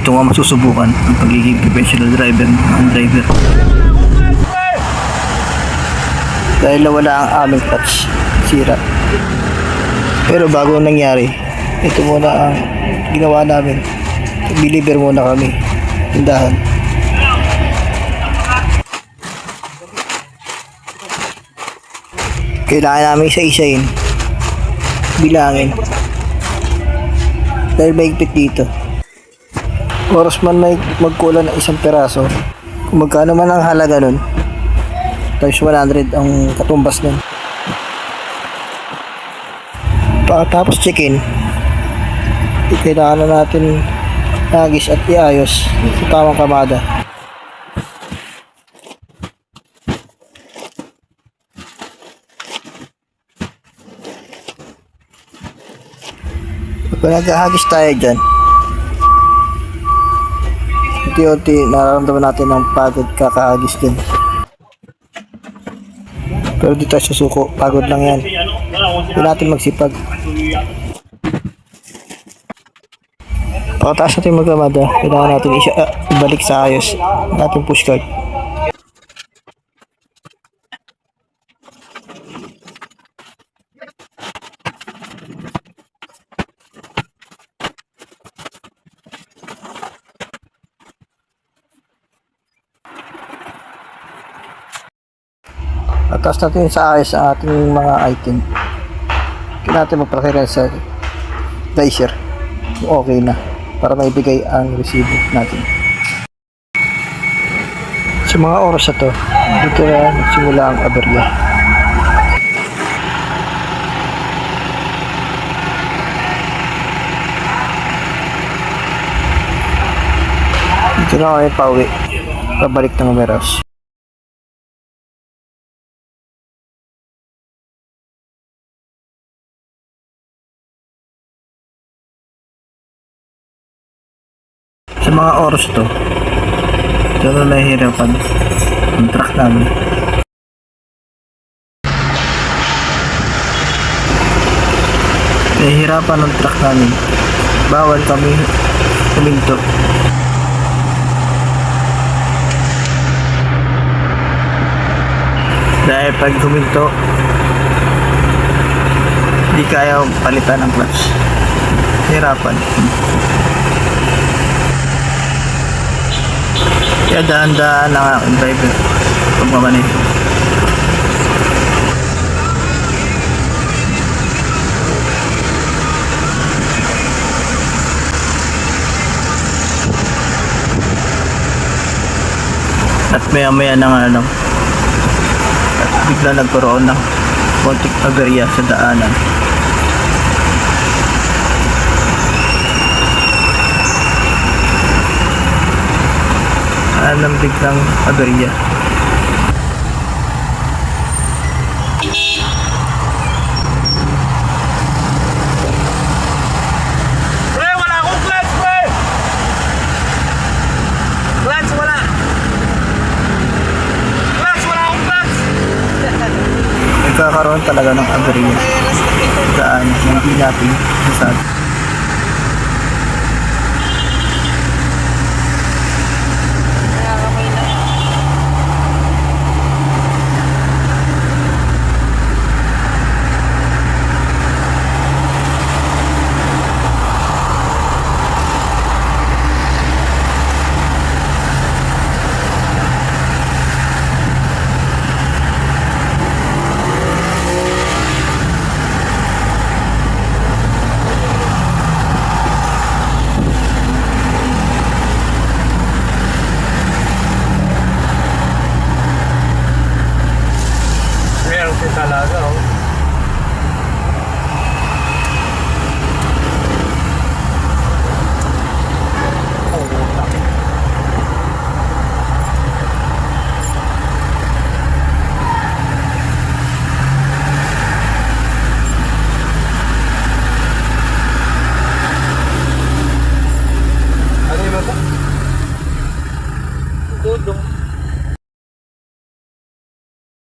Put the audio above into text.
Dito nga masusubukan ang pagiging professional driver ng driver. Dahil nawala ang aming clutch, sira. Pero bago nangyari, ito muna ang ginawa namin. Deliver muna kami, tindahan. Kailangan namin isa-isayin, bilangin. Dahil mahigpit dito. Oras man may magkulang ng isang peraso, kung magkano man ang halaga nun, times 100 ang katumbas nun. Pagkatapos check-in, kailangan na natin nagis at iayos sa tamang kamada. Pag naghahagis tayo dyan, unti-unti nararamdaman natin ang pagod kakahagis din. Pero di tayo susuko, pagod lang yan. Hindi natin magsipag. Pagkataas natin magkamada, kailangan natin ibalik sa ayos natin pushcart. Atas natin sa ayos ang ating mga item. Kailangan natin magpakira sa dicer kung okay na para maibigay ang resibo natin. Sa mga oras na to, dito na nagsimula ang aberya. Dito na kami pauwi, pabalik ng Meros. Sa mga oras to, ito na nahihirapan ang truck namin. Nahihirapan ang truck namin. Bawal kami huminto. Dahil pag huminto, di kaya palitan ang clutch. Hirapan. Kaya dahan-dahan ang aking driver pagmamaneho. At maya-maya na at bigla nagkaroon ng konting aberya sa daanan. Ng biglang aberya. Pre, wala akong clutch, pre! Clutch, wala! Clutch, wala akong clutch! Nagkakaroon talaga ng aberya. Daan, hindi natin nasad.